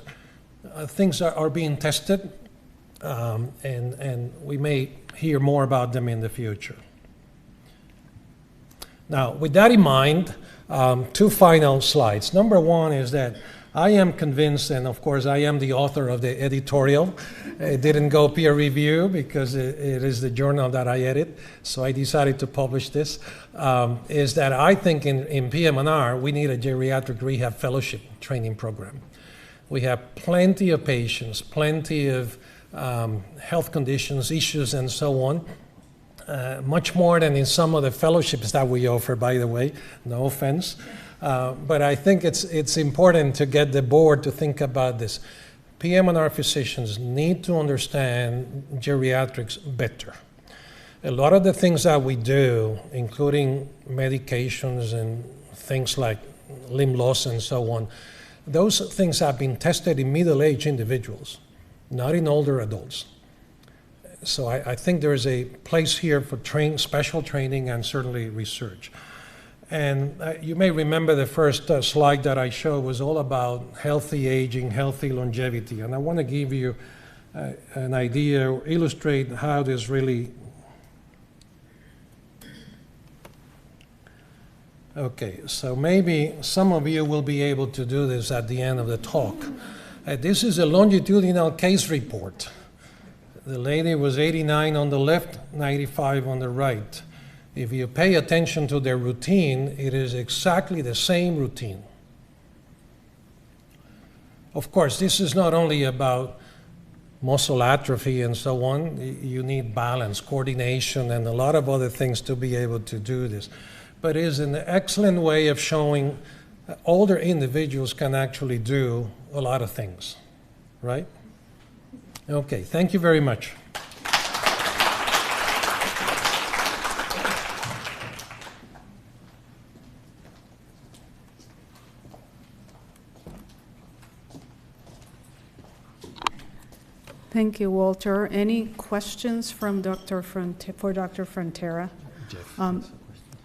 things that are being tested, and we may hear more about them in the future. Now, with that in mind, 2 final slides. Number 1 is that I am convinced, and of course I am the author of the editorial. It didn't go peer review because it is the journal that I edit, so I decided to publish this, is that I think in PM&R we need a geriatric rehab fellowship training program. We have plenty of patients, plenty of health conditions, issues, and so on. Much more than in some of the fellowships that we offer, by the way, no offense. But I think it's important to get the board to think about this. PM&R physicians need to understand geriatrics better. A lot of the things that we do, including medications and things like limb loss and so on, those things have been tested in middle-aged individuals, not in older adults. So I think there is a place here for special training and certainly research. And you may remember the first slide that I showed was all about healthy aging, healthy longevity. And I want to give you an idea, or illustrate how this really... Okay, so maybe some of you will be able to do this at the end of the talk. This is a longitudinal case report. The lady was 89 on the left, 95 on the right. If you pay attention to their routine, it is exactly the same routine. Of course, this is not only about muscle atrophy and so on. You need balance, coordination, and a lot of other things to be able to do this. But it is an excellent way of showing that older individuals can actually do a lot of things, right? Okay, thank you very much. Thank you, Walter. Any questions from Dr. Frontera?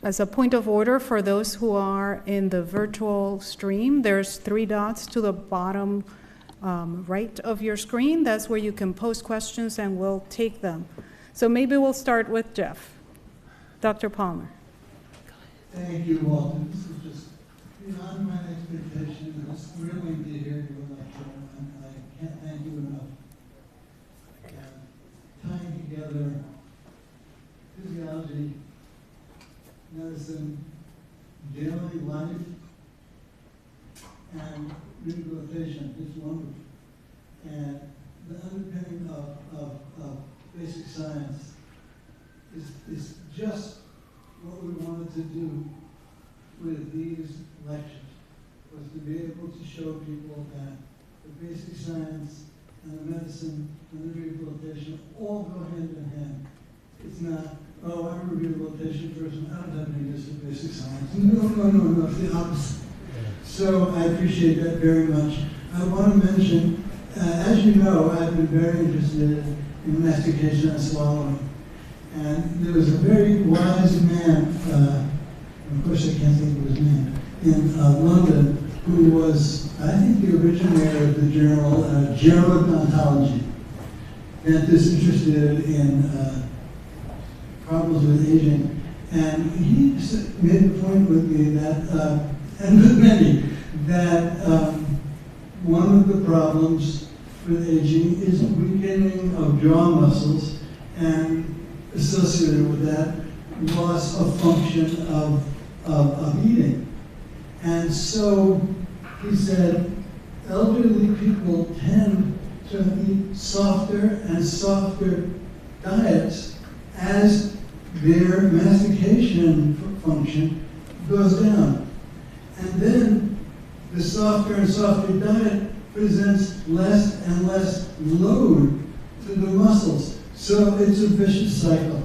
As a point of order, for those who are in the virtual stream, there's 3 dots to the bottom right of your screen. That's where you can post questions and we'll take them. So maybe we'll start with Jeff. Dr. Palmer. Thank you, Walter. This is just beyond my expectation. It's thrilling to hear your lecture, and I can't thank you enough. Tying together physiology, medicine, daily life, and rehabilitation is wonderful. And the underpinning of basic science is just what we wanted to do with these lectures, was to be able to show people that the basic science and the medicine and the rehabilitation all go hand in hand. It's not, oh, I'm a rehabilitation person, I don't have any use of basic science. No, it's the opposite. So I appreciate that very much. I want to mention, as you know, I've been very interested in mastication and swallowing. And there was a very wise man, of course I can't think of his name, in London, who was, I think, the originator of the journal Gerontology, dentist interested in problems with aging. And he made the point with me that, and with many, that one of the problems with aging is weakening of jaw muscles, and associated with that, loss of function of eating. And so he said, elderly people tend to eat softer and softer diets as their mastication function goes down. And then the softer and softer diet presents less and less load to the muscles. So it's a vicious cycle.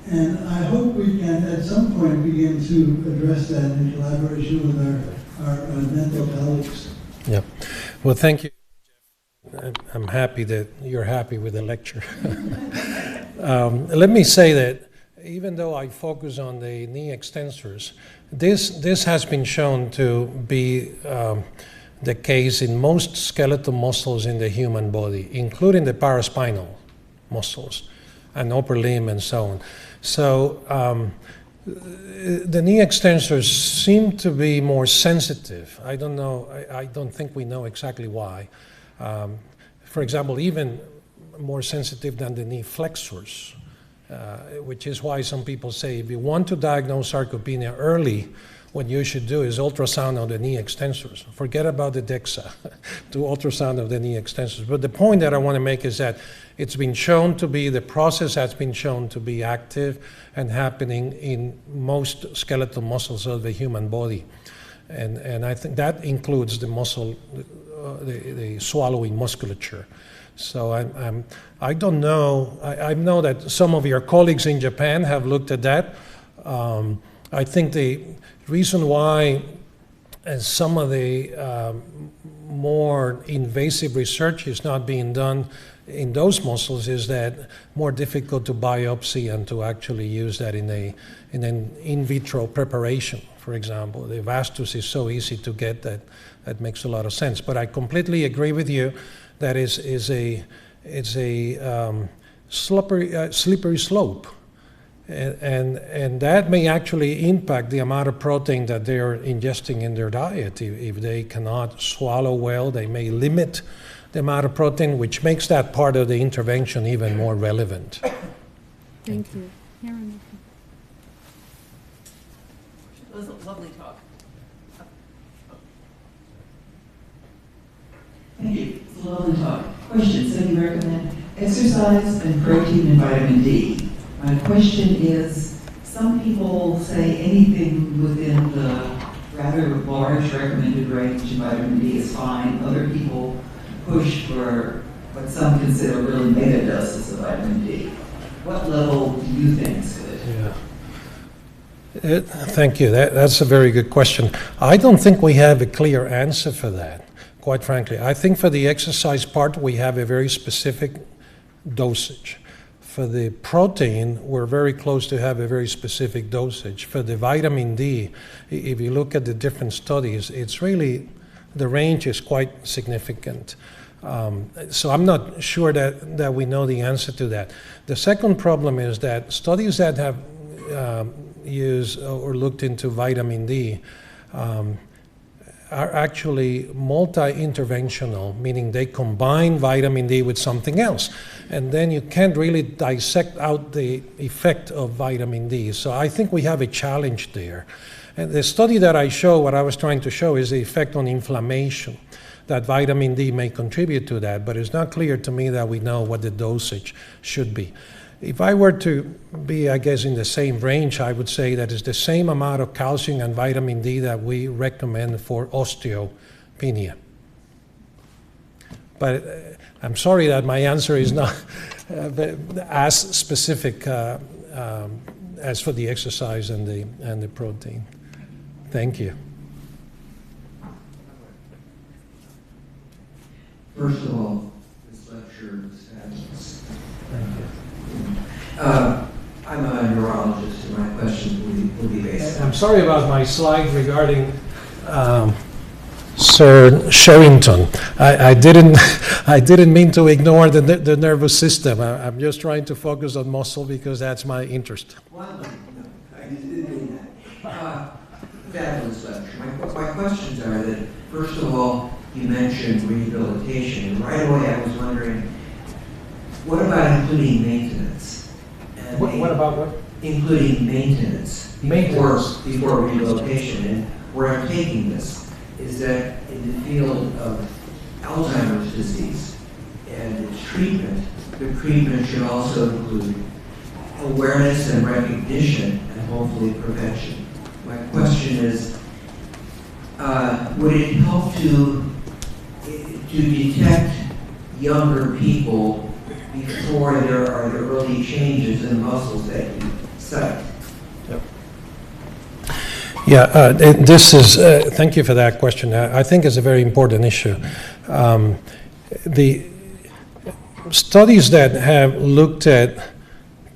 And I hope we can, at some point, begin to address that in collaboration with our dental colleagues. Yeah. Well, thank you. I'm happy that you're happy with the lecture. Let me say that even though I focus on the knee extensors, this has been shown to be the case in most skeletal muscles in the human body, including the paraspinal muscles and upper limb and so on. So the knee extensors seem to be more sensitive. I don't know, I don't think we know exactly why. For example, even more sensitive than the knee flexors, which is why some people say if you want to diagnose sarcopenia early, what you should do is ultrasound of the knee extensors. Forget about the DEXA, do ultrasound of the knee extensors. But the point that I want to make is that it's been shown to be, the process has been shown to be active and happening in most skeletal muscles of the human body. And I think that includes the muscle, the swallowing musculature. So I don't know, I know that some of your colleagues in Japan have looked at that. I think the reason why some of the more invasive research is not being done in those muscles is that more difficult to biopsy and to actually use that in an in vitro preparation, for example. The vastus is so easy to get that makes a lot of sense. But I completely agree with you that it's a slippery slope. And that may actually impact the amount of protein that they're ingesting in their diet. If they cannot swallow well, they may limit the amount of protein, which makes that part of the intervention even more relevant. Thank you. It was a lovely talk. Thank you. It's a lovely talk. Question, so you recommend exercise and protein and vitamin D. My question is, some people say anything within the rather large recommended range of vitamin D is fine. Other people push for what some consider really mega doses of vitamin D. What level do you think is good? Yeah. Thank you. That's a very good question. I don't think we have a clear answer for that, quite frankly. I think for the exercise part, we have a very specific dosage. For the protein, we're very close to have a very specific dosage. For the vitamin D, if you look at the different studies, it's really, the range is quite significant. So I'm not sure that we know the answer to that. The second problem is that studies that have used or looked into vitamin D are actually multi-interventional, meaning they combine vitamin D with something else. And then you can't really dissect out the effect of vitamin D. So I think we have a challenge there. And the study that I show, what I was trying to show is the effect on inflammation, that vitamin D may contribute to that, but it's not clear to me that we know what the dosage should be. If I were to be, I guess, in the same range, I would say that it's the same amount of calcium and vitamin D that we recommend for osteopenia. But I'm sorry that my answer is not as specific as for the exercise and the protein. Thank you. First of all, this lecture is fabulous. Thank you. I'm a neurologist, and my question will be basic. I'm sorry about my slide regarding Sir Sherrington. I didn't mean to ignore the nervous system. I'm just trying to focus on muscle because that's my interest. Well, no, I didn't mean that. Fabulous lecture. My questions are that, first of all, you mentioned rehabilitation, and right away I was wondering, what about including maintenance? And What about what? Including maintenance. Maintenance. Before rehabilitation. And where I'm taking this is that in the field of Alzheimer's disease and its treatment, the treatment should also include awareness and recognition and hopefully prevention. My question is, would it help to detect younger people before there are the early changes in the muscles that you cite? Yep. Yeah, this is, thank you for that question. I think it's a very important issue. The studies that have looked at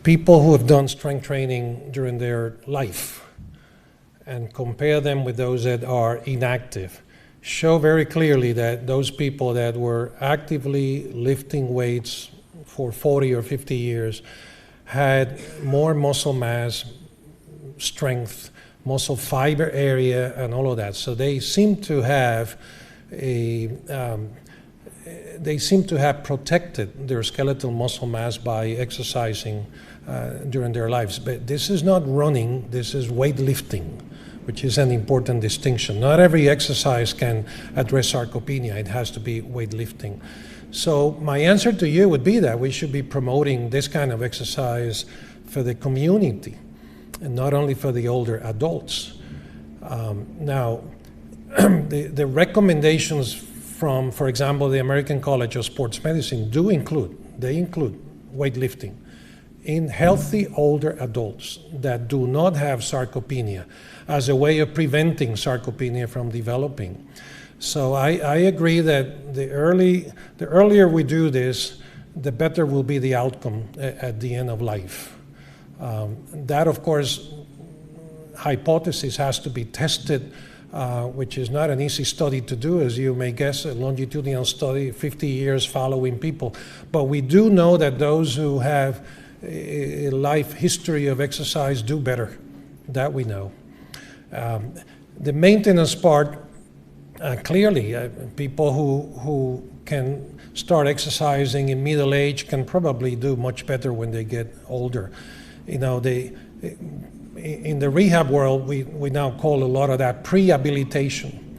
people who have done strength training during their life and compare them with those that are inactive show very clearly that those people that were actively lifting weights for 40 or 50 years had more muscle mass, strength, muscle fiber area, and all of that. So they seem to have protected their skeletal muscle mass by exercising during their lives. But this is not running, this is weightlifting, which is an important distinction. Not every exercise can address sarcopenia. It has to be weightlifting. So my answer to you would be that we should be promoting this kind of exercise for the community and not only for the older adults. Now, the recommendations from, for example, the American College of Sports Medicine include weightlifting in healthy older adults that do not have sarcopenia as a way of preventing sarcopenia from developing. So I agree that the earlier we do this, the better will be the outcome at the end of life. That, of course, hypothesis has to be tested, which is not an easy study to do, as you may guess, a longitudinal study, 50 years following people. But we do know that those who have a life history of exercise do better. That we know. The maintenance part, clearly, people who can start exercising in middle age can probably do much better when they get older. You know, in the rehab world, we now call a lot of that pre-habilitation.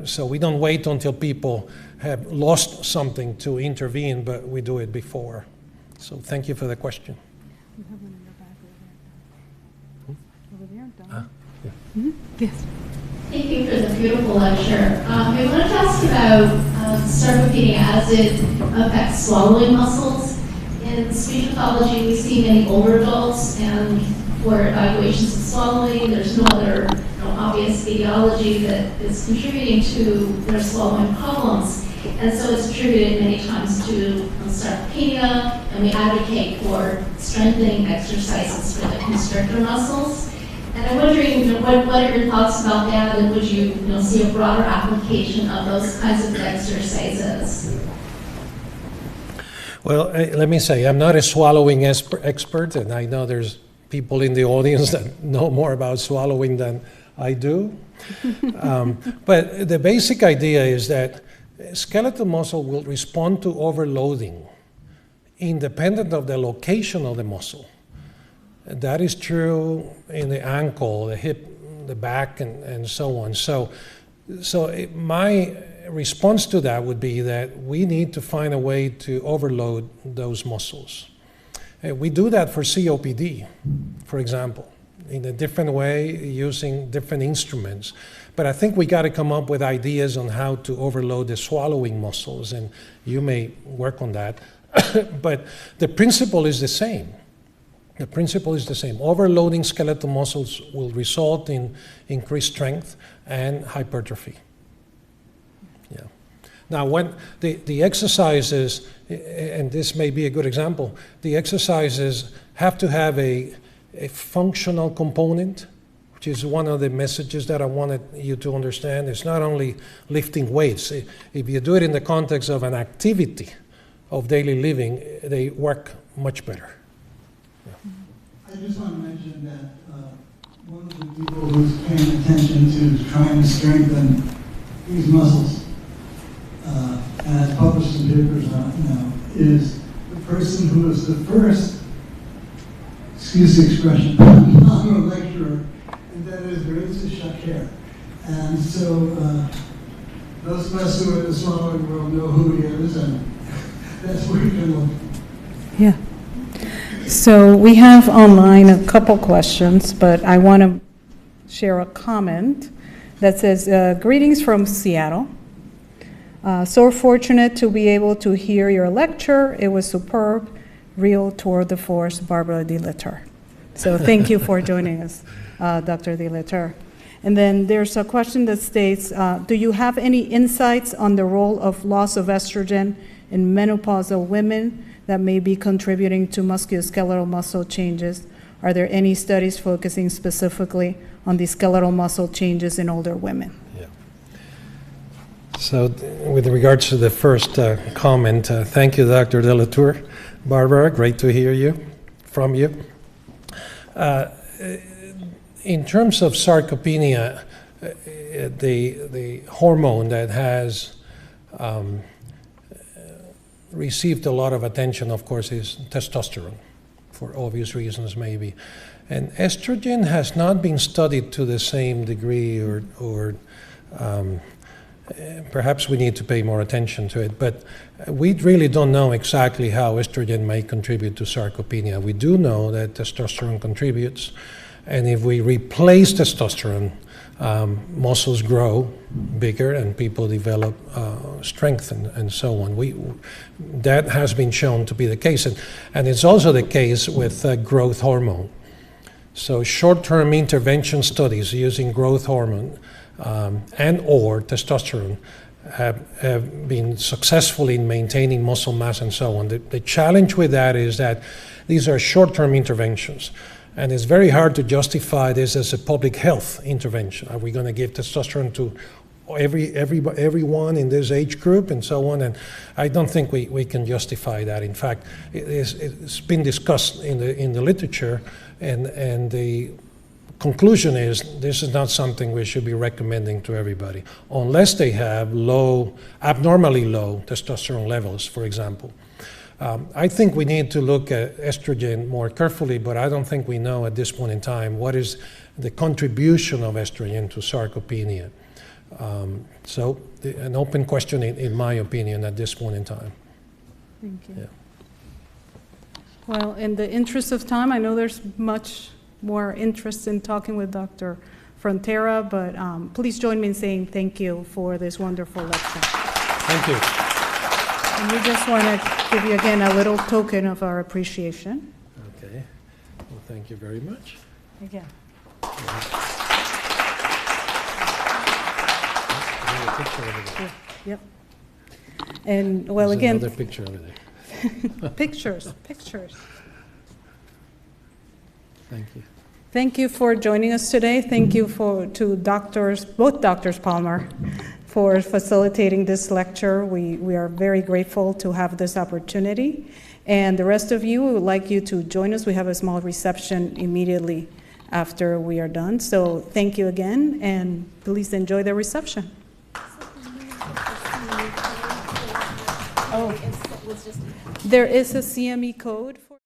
So we don't wait until people have lost something to intervene, but we do it before. So thank you for the question. We have one in the back over there. Over there, Don. Yeah. Yes. Thank you for the beautiful lecture. I wanted to ask about sarcopenia as it affects swallowing muscles. In speech pathology, we see many older adults, and for evaluations of swallowing, there's no other obvious etiology that is contributing to their swallowing problems. And so it's attributed many times to sarcopenia, and we advocate for strengthening exercises for the constrictor muscles. And I'm wondering, what are your thoughts about that, and would you, see a broader application of those kinds of exercises? Well, let me say, I'm not a swallowing expert, and I know there's people in the audience that know more about swallowing than I do. But the basic idea is that skeletal muscle will respond to overloading independent of the location of the muscle. That is true in the ankle, the hip, the back, and so on. So my response to that would be that we need to find a way to overload those muscles. We do that for COPD, for example, in a different way, using different instruments. But I think we got to come up with ideas on how to overload the swallowing muscles, and you may work on that. But the principle is the same. The principle is the same. Overloading skeletal muscles will result in increased strength and hypertrophy. Yeah. Now, when the exercises, and this may be a good example, the exercises have to have a functional component, which is one of the messages that I wanted you to understand. It's not only lifting weights. If you do it in the context of an activity of daily living, they work much better. I just want to mention that one of the people who's paying attention to trying to strengthen these muscles and has published some papers on it now is the person who was the first, excuse the expression, I'm a lecturer, and that is Reza Shakir. And so those of us who are in the swallowing world know who he is, and that's where you can look. Yeah. So we have online a couple questions, but I want to share a comment that says, greetings from Seattle. So fortunate to be able to hear your lecture. It was superb. Real tour de force, Barbara de Letter. So thank you for joining us, Dr. de Letter. And then there's a question that states, do you have any insights on the role of loss of estrogen in menopausal women that may be contributing to musculoskeletal muscle changes? Are there any studies focusing specifically on the skeletal muscle changes in older women? Yeah. So with regards to the first comment, thank you, Dr. de la Tour. Barbara, great to hear from you. In terms of sarcopenia, the hormone that has received a lot of attention, of course, is testosterone, for obvious reasons maybe. And estrogen has not been studied to the same degree, or perhaps we need to pay more attention to it, but we really don't know exactly how estrogen may contribute to sarcopenia. We do know that testosterone contributes, and if we replace testosterone, muscles grow bigger and people develop strength and so on. That has been shown to be the case, and it's also the case with growth hormone. So short-term intervention studies using growth hormone and or testosterone have been successful in maintaining muscle mass and so on. The challenge with that is that these are short-term interventions, and it's very hard to justify this as a public health intervention. Are we going to give testosterone to everyone in this age group and so on? And I don't think we can justify that. In fact, it's been discussed in the literature, and the conclusion is this is not something we should be recommending to everybody unless they have abnormally low testosterone levels, for example. I think we need to look at estrogen more carefully, but I don't think we know at this point in time what is the contribution of estrogen to sarcopenia. So an open question in my opinion at this point in time. Thank you. Yeah. Well, in the interest of time, I know there's much more interest in talking with Dr. Frontera, but please join me in saying thank you for this wonderful lecture. Thank you. And we just want to give you again a little token of our appreciation. Okay. Well, thank you very much. Again. Yep. And well, There's again. another picture over there. Pictures. Thank you. Thank you for joining us today. Thank you to both Doctors Palmer, for facilitating this lecture. We are very grateful to have this opportunity. And the rest of you, we would like you to join us. We have a small reception immediately after we are done. So thank you again, and please enjoy the reception. Oh, there is a CME code for